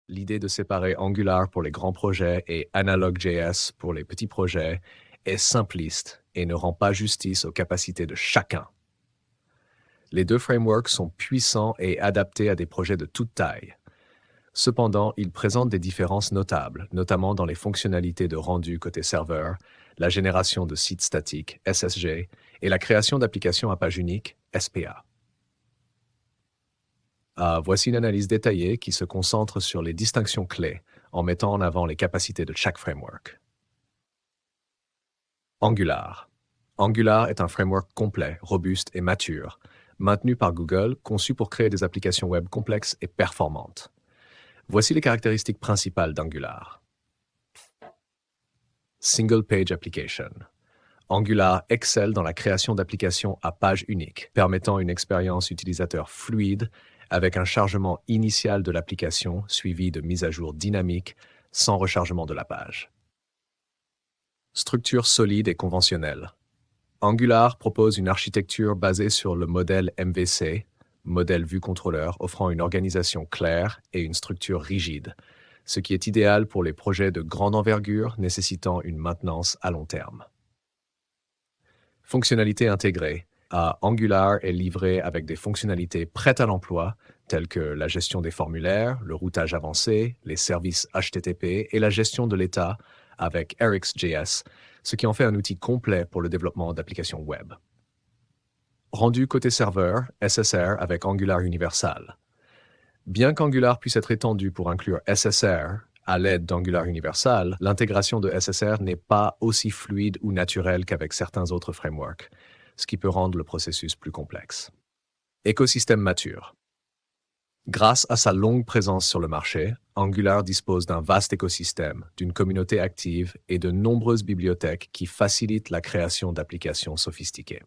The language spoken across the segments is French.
L'idée de séparer Angular pour les grands projets et Analog.js pour les petits projets est simpliste et ne rend pas justice aux capacités de chacun. Les deux frameworks sont puissants et adaptés à des projets de toute taille. Cependant, ils présentent des différences notables, notamment dans les fonctionnalités de rendu côté serveur, la génération de sites statiques, SSG, et la création d'applications à page unique, SPA. Voici une analyse détaillée qui se concentre sur les distinctions clés en mettant en avant les capacités de chaque framework. Angular. Angular est un framework complet, robuste et mature, maintenu par Google, conçu pour créer des applications web complexes et performantes. Voici les caractéristiques principales d'Angular. Single Page Application. Angular excelle dans la création d'applications à page unique, permettant une expérience utilisateur fluide avec un chargement initial de l'application suivi de mises à jour dynamiques sans rechargement de la page. Structure solide et conventionnelle. Angular propose une architecture basée sur le modèle MVC, modèle vue contrôleur, offrant une organisation claire et une structure rigide, ce qui est idéal pour les projets de grande envergure nécessitant une maintenance à long terme. Fonctionnalités intégrées. Angular est livré avec des fonctionnalités prêtes à l'emploi, telles que la gestion des formulaires, le routage avancé, les services HTTP et la gestion de l'état avec RxJS, ce qui en fait un outil complet pour le développement d'applications web. Rendu côté serveur, SSR avec Angular Universal. Bien qu'Angular puisse être étendu pour inclure SSR à l'aide d'Angular Universal, l'intégration de SSR n'est pas aussi fluide ou naturelle qu'avec certains autres frameworks, ce qui peut rendre le processus plus complexe. Écosystème mature. Grâce à sa longue présence sur le marché, Angular dispose d'un vaste écosystème, d'une communauté active et de nombreuses bibliothèques qui facilitent la création d'applications sophistiquées.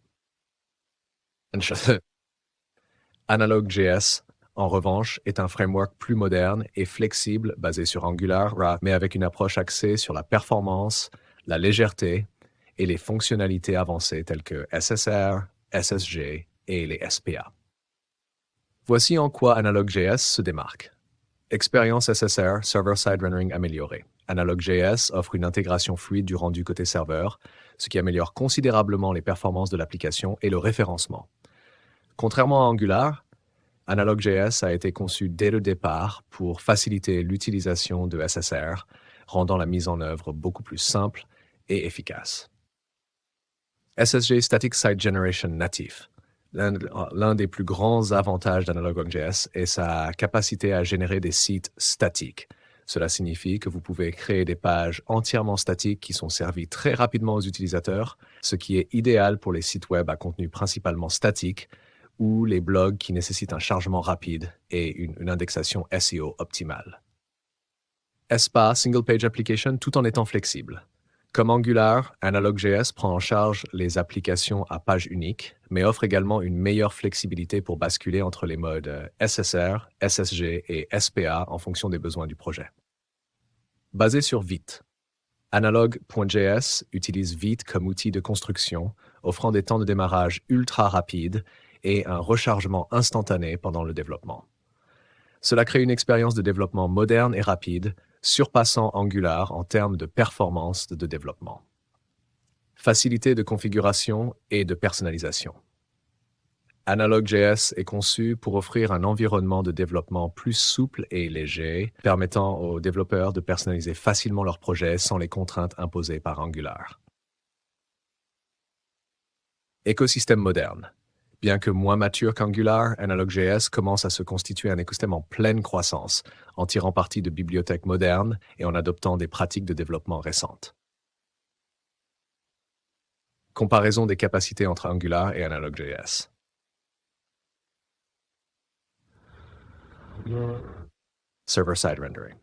Analog.js, en revanche, est un framework plus moderne et flexible basé sur Angular, mais avec une approche axée sur la performance, la légèreté et les fonctionnalités avancées telles que SSR, SSG et les SPA. Voici en quoi Analog.js se démarque. Expérience SSR, Server-Side Rendering améliorée. Analog.js offre une intégration fluide du rendu côté serveur, ce qui améliore considérablement les performances de l'application et le référencement. Contrairement à Angular, Analog.js a été conçu dès le départ pour faciliter l'utilisation de SSR, rendant la mise en œuvre beaucoup plus simple et efficace. SSG Static Site Generation natif. L'un des plus grands avantages d'Analog.js est sa capacité à générer des sites statiques. Cela signifie que vous pouvez créer des pages entièrement statiques qui sont servies très rapidement aux utilisateurs, ce qui est idéal pour les sites web à contenu principalement statique ou les blogs qui nécessitent un chargement rapide et une indexation SEO optimale. SPA, Single Page Application, tout en étant flexible. Comme Angular, Analog.js prend en charge les applications à page unique, mais offre également une meilleure flexibilité pour basculer entre les modes SSR, SSG et SPA en fonction des besoins du projet. Basé sur Vite. Analog.js utilise Vite comme outil de construction, offrant des temps de démarrage ultra rapides et un rechargement instantané pendant le développement. Cela crée une expérience de développement moderne et rapide, surpassant Angular en termes de performance de développement. Facilité de configuration et de personnalisation. Analog.js est conçu pour offrir un environnement de développement plus souple et léger, permettant aux développeurs de personnaliser facilement leurs projets sans les contraintes imposées par Angular. Écosystème moderne. Bien que moins mature qu'Angular, Analog.js commence à se constituer un écosystème en pleine croissance, en tirant parti de bibliothèques modernes et en adoptant des pratiques de développement récentes. Comparaison des capacités entre Angular et Analog.js. Server-side rendering.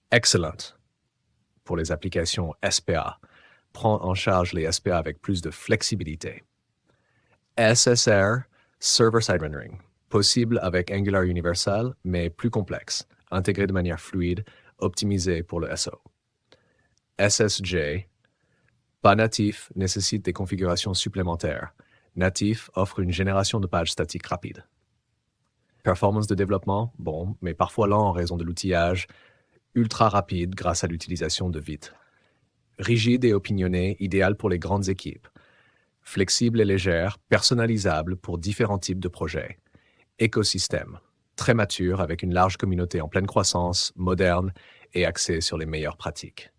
Excellent. Pour les applications SPA, prend en charge les SPA avec plus de flexibilité. SSR, Server-Side Rendering, possible avec Angular Universal, mais plus complexe, intégré de manière fluide, optimisé pour le SO. SSG, pas natif, nécessite des configurations supplémentaires. Natif offre une génération de pages statiques rapide. Performance de développement, bon, mais parfois lent en raison de l'outillage, ultra rapide grâce à l'utilisation de Vite. Rigide et opinionné, idéal pour les grandes équipes. Flexible et légère, personnalisable pour différents types de projets. Écosystème, très mature avec une large communauté en pleine croissance, moderne et axée sur les meilleures pratiques.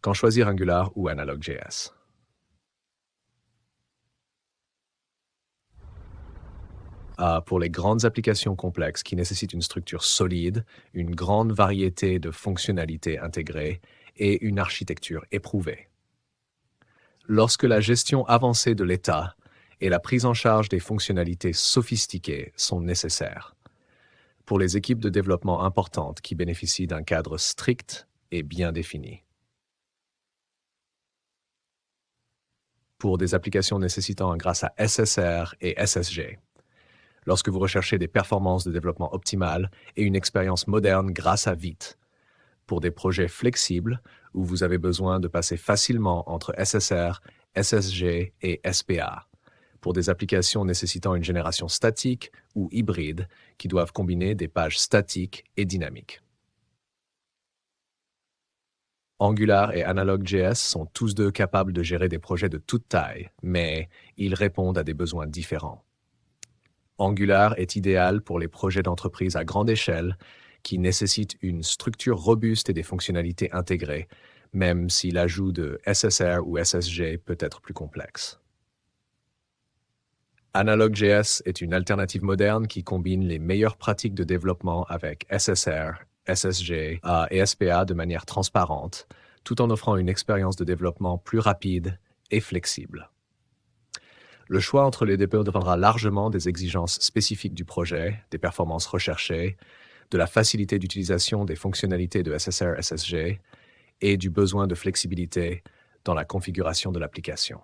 Quand choisir Angular ou Analog.js? Pour les grandes applications complexes qui nécessitent une structure solide, une grande variété de fonctionnalités intégrées et une architecture éprouvée. Lorsque la gestion avancée de l'état et la prise en charge des fonctionnalités sophistiquées sont nécessaires. Pour les équipes de développement importantes qui bénéficient d'un cadre strict et bien défini. Pour des applications nécessitant un grâce à SSR et SSG. Lorsque vous recherchez des performances de développement optimales et une expérience moderne grâce à Vite. Pour des projets flexibles où vous avez besoin de passer facilement entre SSR, SSG et SPA. Pour des applications nécessitant une génération statique ou hybride qui doivent combiner des pages statiques et dynamiques. Angular et Analog.js sont tous deux capables de gérer des projets de toute taille, mais ils répondent à des besoins différents. Angular est idéal pour les projets d'entreprise à grande échelle qui nécessitent une structure robuste et des fonctionnalités intégrées, même si l'ajout de SSR ou SSG peut être plus complexe. Analog.js est une alternative moderne qui combine les meilleures pratiques de développement avec SSR, SSG et SPA de manière transparente, tout en offrant une expérience de développement plus rapide et flexible. Le choix entre les deux dépendra largement des exigences spécifiques du projet, des performances recherchées, de la facilité d'utilisation des fonctionnalités de SSR, SSG et du besoin de flexibilité dans la configuration de l'application.